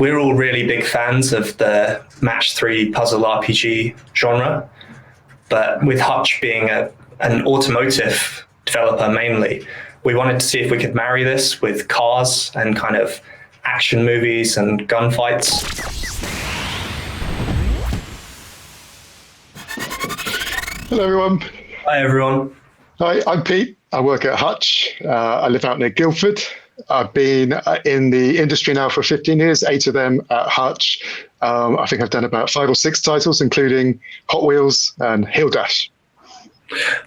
we're all really big fans of the match 3 puzzle RPG genre, but with Hutch being an automotive developer mainly, we wanted to see if we could marry this with cars and kind of action movies and gunfights. Hello, everyone. Hi, everyone. Hi, I'm Pete. I work at Hutch. I live out near Guildford. I've been in the industry now for 15 years, 8 of them at Hutch. I think I've done about 5 or 6 titles, including Hot Wheels and Hill Dash.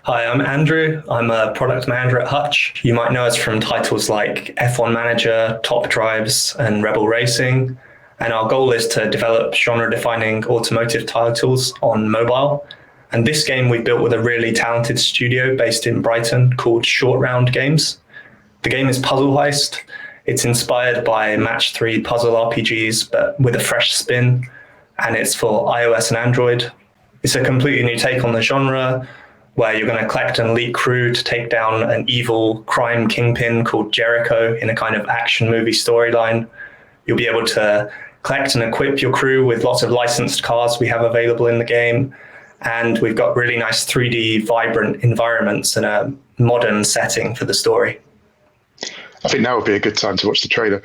Hi, I'm Andrew. I'm a product manager at Hutch. You might know us from titles like F1 Manager, Top Drives, and Rebel Racing. And our goal is to develop genre-defining automotive titles on mobile. And this game we built with a really talented studio based in Brighton called Short Round Games. The game is Puzzle Heist. It's inspired by match 3 puzzle RPGs, but with a fresh spin. And it's for iOS and Android. It's a completely new take on the genre, where you're going to collect an elite crew to take down an evil crime kingpin called Jericho in a kind of action movie storyline. You'll be able to collect and equip your crew with lots of licensed cars we have available in the game. And we've got really nice 3D vibrant environments and a modern setting for the story. I think now would be a good time to watch the trailer.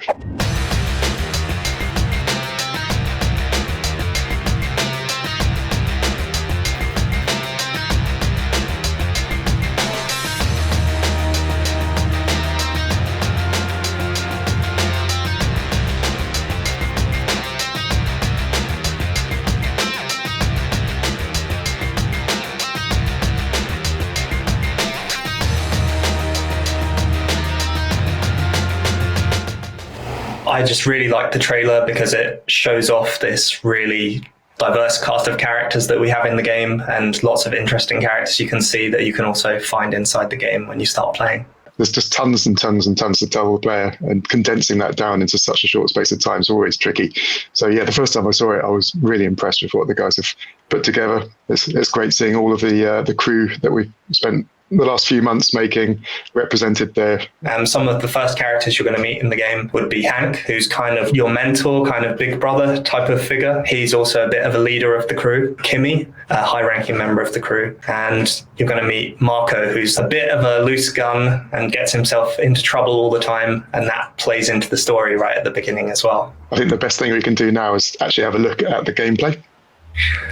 I just really like the trailer because it shows off this really diverse cast of characters that we have in the game, and lots of interesting characters you can see that you can also find inside the game when you start playing. There's just tons and tons and tons of double player, and condensing that down into such a short space of time is always tricky. So yeah, the first time I saw it, I was really impressed with what the guys have put together. It's great seeing all of the crew that we've spent the last few months making represented there. Some of the first characters you're going to meet in the game would be Hank, who's kind of your mentor, kind of big brother type of figure. He's also a bit of a leader of the crew. Kimmy, a high-ranking member of the crew. And you're going to meet Marco, who's a bit of a loose gun and gets himself into trouble all the time. And that plays into the story right at the beginning as well. I think the best thing we can do now is actually have a look at the gameplay.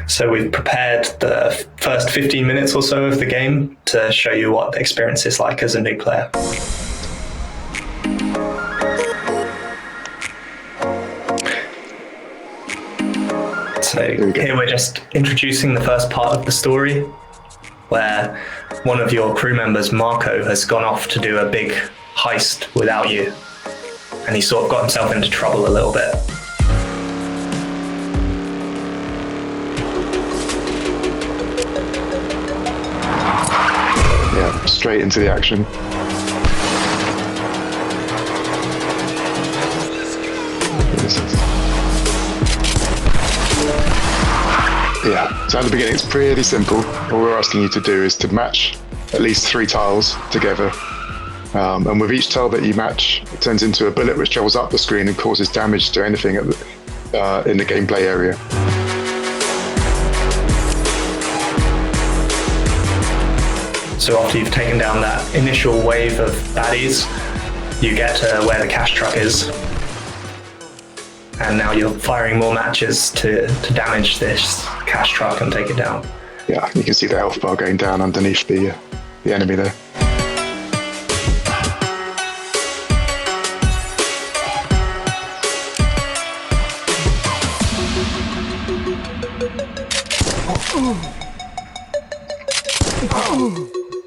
So we've prepared the first 15 minutes or so of the game to show you what the experience is like as a new player. So here we're just introducing the first part of the story, where one of your crew members, Marco, has gone off to do a big heist without you. And he sort of got himself into trouble a little bit. Straight into the action. Yeah, so at the beginning it's pretty simple. All we're asking you to do is to match at least 3 tiles together. And with each tile that you match, it turns into a bullet which travels up the screen and causes damage to anything in the gameplay area. So after you've taken down that initial wave of baddies, you get to where the cash truck is. And now you're firing more matches to damage this cash truck and take it down. Yeah, you can see the health bar going down underneath the enemy there.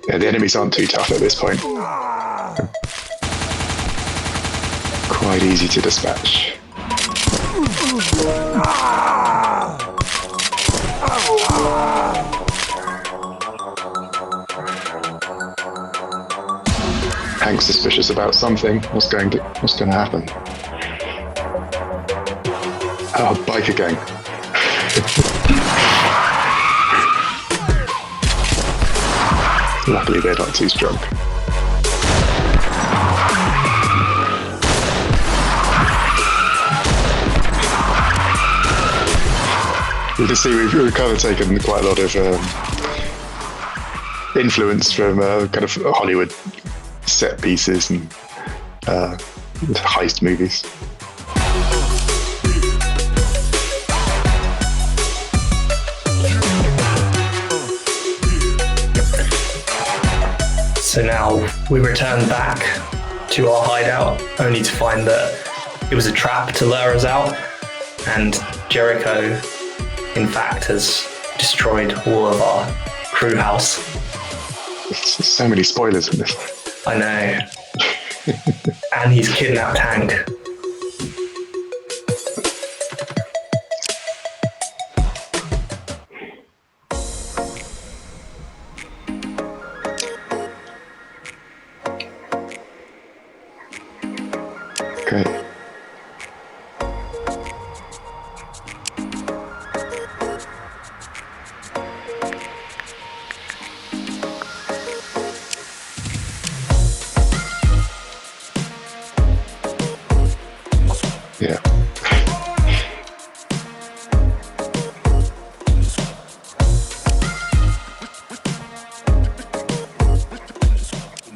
Yeah, the enemies aren't too tough at this point. Quite easy to dispatch. Hank's suspicious about something. What's going to happen? Oh, biker gang. Luckily, they're not too strong. You can see we've kind of taken quite a lot of influence from kind of Hollywood set pieces and heist movies. So now we return back to our hideout, only to find that it was a trap to lure us out, and Jericho, in fact, has destroyed all of our crew house. There's so many spoilers in this. I know. And he's kidnapped Hank. Okay. Yeah.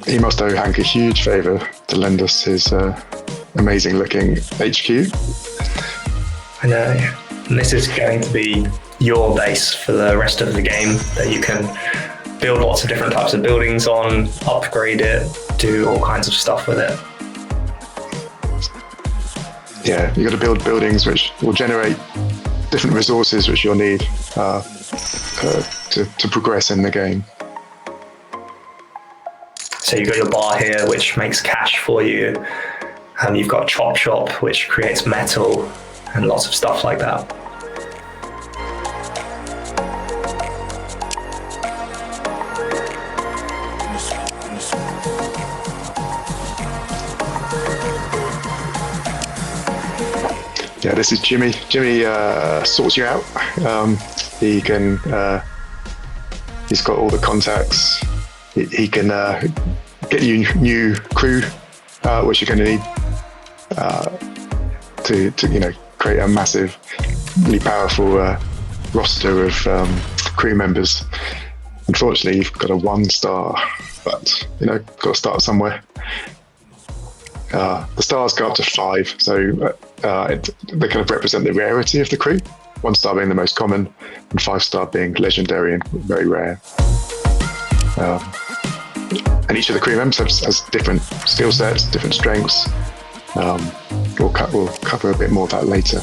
He must owe Hank a huge favour to lend us his amazing looking HQ. I know. And this is going to be your base for the rest of the game, that you can build lots of different types of buildings on, upgrade it, do all kinds of stuff with it. Yeah, you got to build buildings which will generate different resources which you'll need to progress in the game. So you've got your bar here, which makes cash for you. And you've got Chop Shop, which creates metal and lots of stuff like that. Yeah, this is Jimmy. Jimmy sorts you out. He can. He's got all the contacts. He can get you new crew, which you're going to need to create a massively powerful roster of crew members. Unfortunately, you've got a 1 star, but got to start somewhere. The stars go up to 5, so they kind of represent the rarity of the crew. 1 star being the most common, and 5 star being legendary and very rare. And each of the crew members has different skill sets, different strengths. We'll cover a bit more of that later.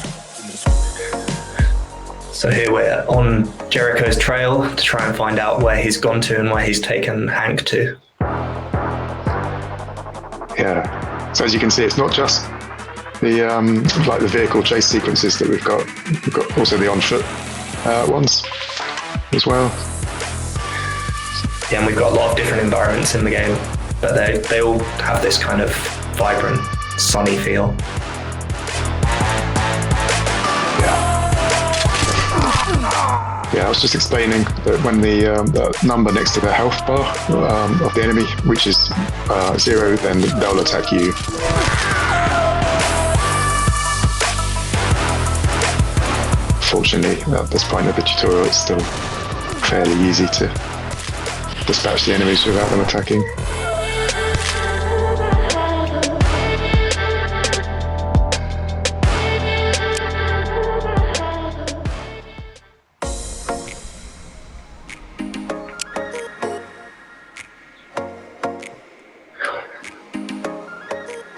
So here we're on Jericho's trail to try and find out where he's gone to and where he's taken Hank to. Yeah. So as you can see, it's not just the the vehicle chase sequences that we've got. We've got also the on-foot ones as well. Yeah, and we've got a lot of different environments in the game, but they all have this kind of vibrant, sunny feel. Yeah, I was just explaining that when the number next to the health bar of the enemy reaches 0, then they'll attack you. Fortunately, at this point of the tutorial, it's still fairly easy to dispatch the enemies without them attacking.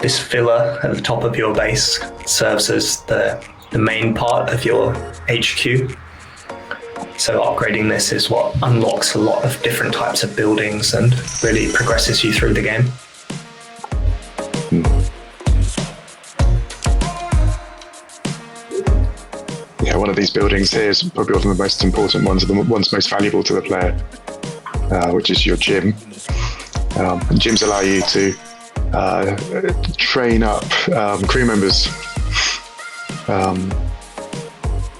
This filler at the top of your base serves as the main part of your HQ. So upgrading this is what unlocks a lot of different types of buildings and really progresses you through the game. Yeah, one of these buildings here is probably one of the most important ones, the ones most valuable to the player, which is your gym. And gyms allow you to train up crew members.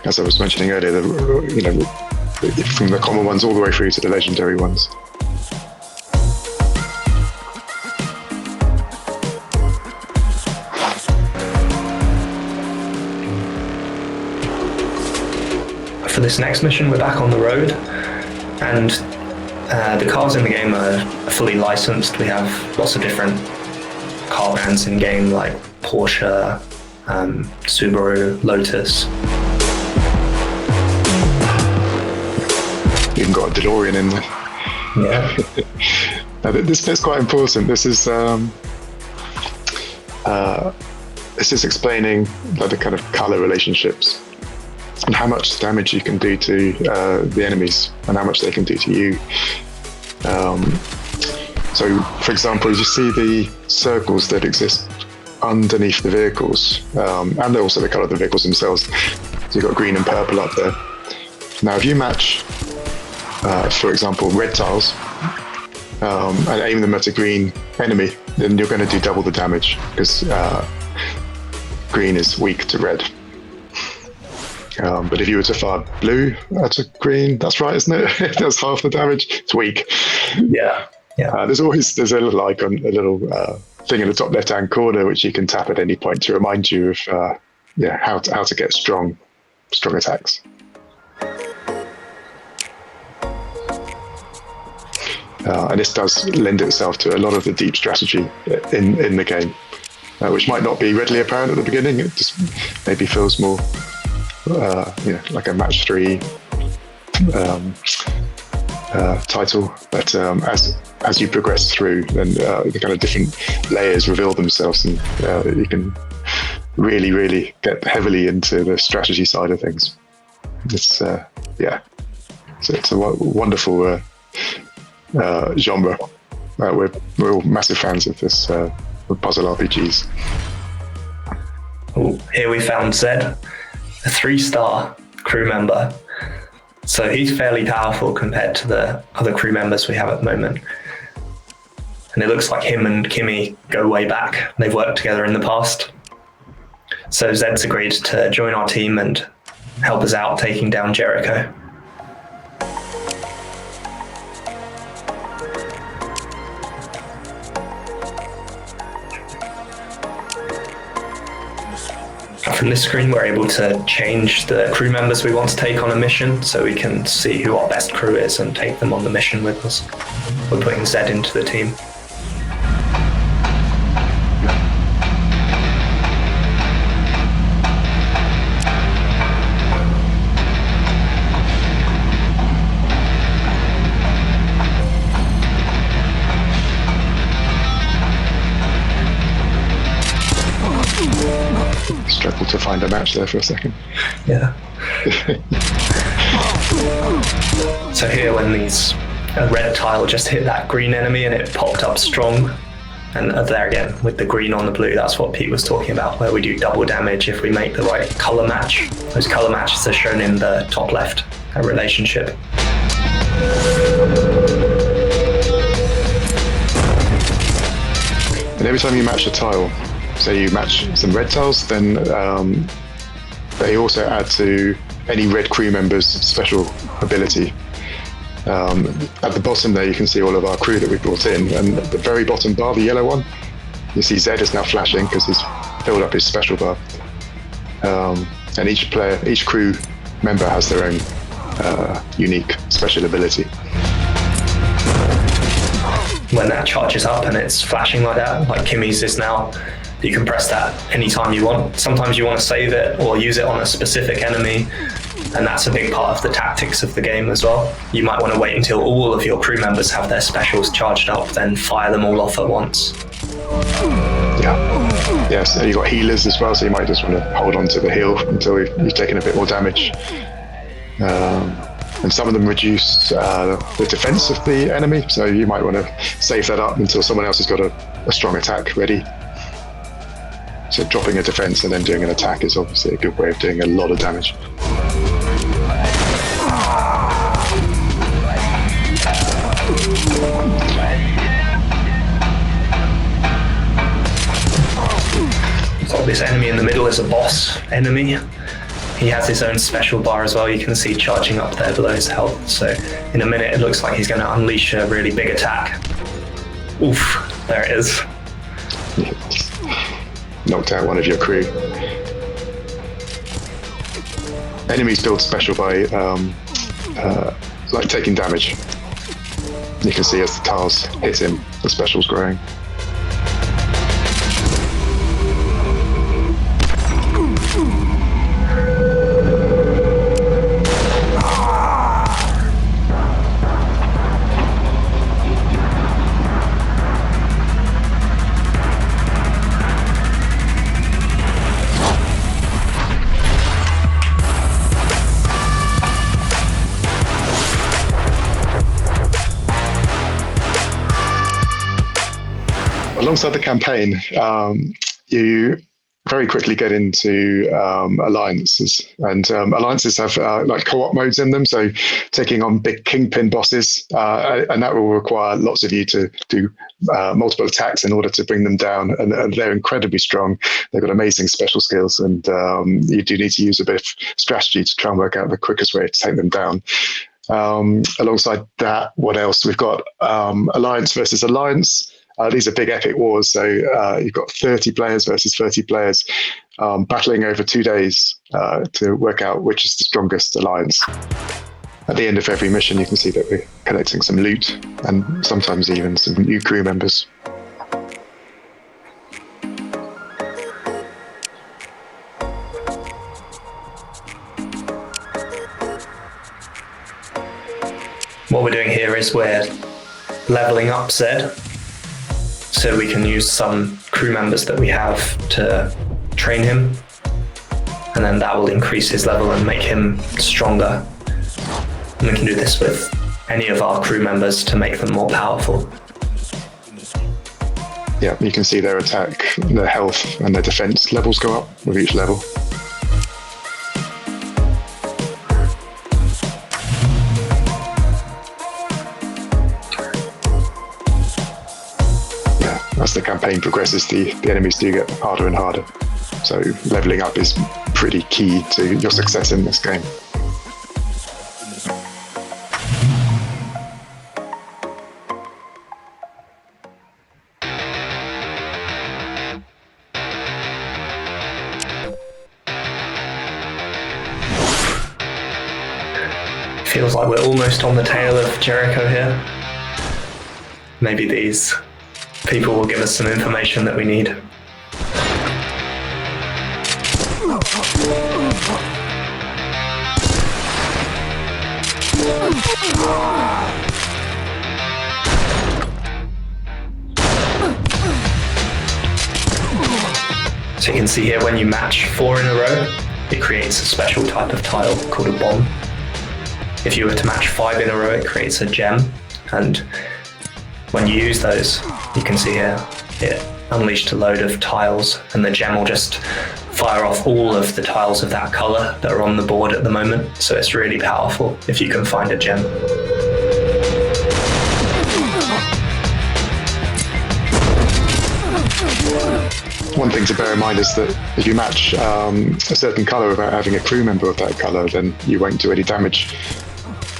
As I was mentioning earlier, from the common ones all the way through to the legendary ones. for this next mission, we're back on the road, and the cars in the game are fully licensed. We have lots of different car brands in game, like Porsche, Subaru, Lotus. Even got a DeLorean in there. Yeah. Now, this bit's quite important. This is explaining like the kind of color relationships and how much damage you can do to the enemies and how much they can do to you. So, for example, you see the circles that exist underneath the vehicles, and also the color of the vehicles themselves. So you've got green and purple up there. Now, if you match, for example, red tiles, and aim them at a green enemy, then you're going to do double the damage, because green is weak to red. But if you were to fire blue at a green, that's right, isn't it? That's half the damage. It's weak. Yeah. There's a little icon, a little thing in the top left-hand corner which you can tap at any point to remind you of how to get strong attacks. And this does lend itself to a lot of the deep strategy in the game, which might not be readily apparent at the beginning. It just maybe feels more like a match 3 title, but as you progress through, then the kind of different layers reveal themselves, and you can really get heavily into the strategy side of things. It's it's a wonderful genre. We're all massive fans of this puzzle RPGs. Oh, here we found Zed, a 3-star crew member. So he's fairly powerful compared to the other crew members we have at the moment. And it looks like him and Kimmy go way back. They've worked together in the past. So Zed's agreed to join our team and help us out taking down Jericho. From this screen, we're able to change the crew members we want to take on a mission, so we can see who our best crew is and take them on the mission with us. We're putting Zed into the team. Struggled to find a match there for a second. Yeah. So here, when a red tile just hit that green enemy and it popped up strong, and there again with the green on the blue, that's what Pete was talking about, where we do double damage if we make the right color match. Those color matches are shown in the top left relationship. And every time you match a tile, so you match some red tiles, then they also add to any red crew member's special ability. At the bottom there, you can see all of our crew that we brought in, and at the very bottom bar, the yellow one, you see Zed is now flashing because he's filled up his special bar. And each crew member has their own unique special ability. When that charges up and it's flashing like that, like Kimmy's is now, you can press that anytime you want. Sometimes you want to save it or use it on a specific enemy, and that's a big part of the tactics of the game as well. You might want to wait until all of your crew members have their specials charged up, then fire them all off at once. Yeah, so you've got healers as well, so you might just want to hold on to the heal until you've taken a bit more damage. And some of them reduce the defense of the enemy, so you might want to save that up until someone else has got a strong attack ready. So dropping a defense and then doing an attack is obviously a good way of doing a lot of damage. So this enemy in the middle is a boss enemy. He has his own special bar as well. You can see charging up there below his health. So in a minute, it looks like he's going to unleash a really big attack. Oof, there it is. Knocked out one of your crew. Enemies build special by like taking damage. You can see as the tiles hit him, the special's growing. Alongside the campaign, you very quickly get into alliances, and alliances have like co-op modes in them. So taking on big kingpin bosses, and that will require lots of you to do multiple attacks in order to bring them down. And they're incredibly strong. They've got amazing special skills, and you do need to use a bit of strategy to try and work out the quickest way to take them down. Alongside that, what else? We've got alliance versus alliance. These are big epic wars, so you've got 30 players versus 30 players battling over 2 days to work out which is the strongest alliance. At the end of every mission, you can see that we're collecting some loot and sometimes even some new crew members. What we're doing here is we're leveling up Zed, so we can use some crew members that we have to train him, and then that will increase his level and make him stronger. And we can do this with any of our crew members to make them more powerful. Yeah, you can see their attack, their health and their defense levels go up with each level. As the campaign progresses, the enemies do get harder and harder. So leveling up is pretty key to your success in this game. Feels like we're almost on the tail of Jericho here. Maybe these people will give us some information that we need. So you can see here when you match 4 in a row, it creates a special type of tile called a bomb. If you were to match 5 in a row, it creates a gem, and when you use those, you can see here, it unleashed a load of tiles, and the gem will just fire off all of the tiles of that color that are on the board at the moment. So it's really powerful if you can find a gem. One thing to bear in mind is that if you match a certain color without having a crew member of that color, then you won't do any damage.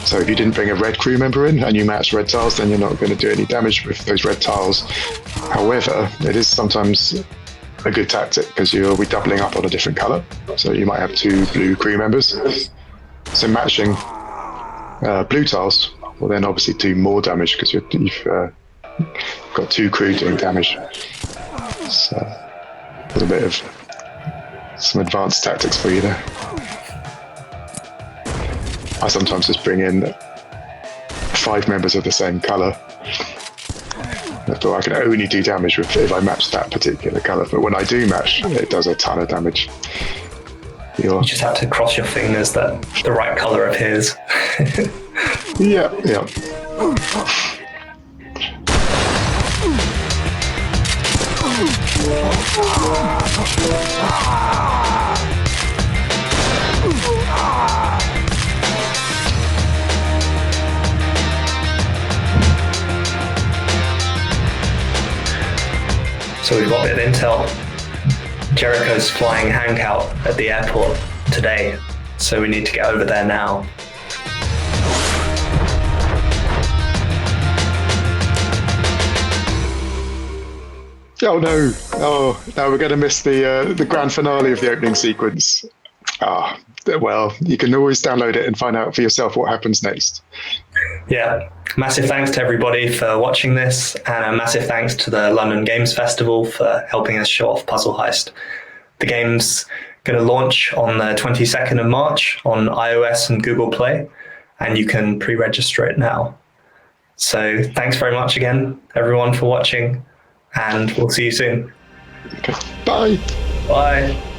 So if you didn't bring a red crew member in and you match red tiles, then you're not going to do any damage with those red tiles. However, it is sometimes a good tactic because you'll be doubling up on a different color. So you might have 2 blue crew members. So matching blue tiles will then obviously do more damage because you've got 2 crew doing damage. So a little bit of some advanced tactics for you there. I sometimes just bring in 5 members of the same colour. I can only do damage if I match that particular colour, but when I do match, it does a ton of damage. You just have to cross your fingers that the right colour appears. Yeah. So we've got a bit of intel. Jericho's flying hangout at the airport today, so we need to get over there now. Oh no! Oh no, we're going to miss the grand finale of the opening sequence. Ah, well, you can always download it and find out for yourself what happens next. Yeah, massive thanks to everybody for watching this, and a massive thanks to the London Games Festival for helping us show off Puzzle Heist. The game's going to launch on the 22nd of March on iOS and Google Play, and you can pre-register it now. So thanks very much again, everyone, for watching, and we'll see you soon. Okay. Bye. Bye.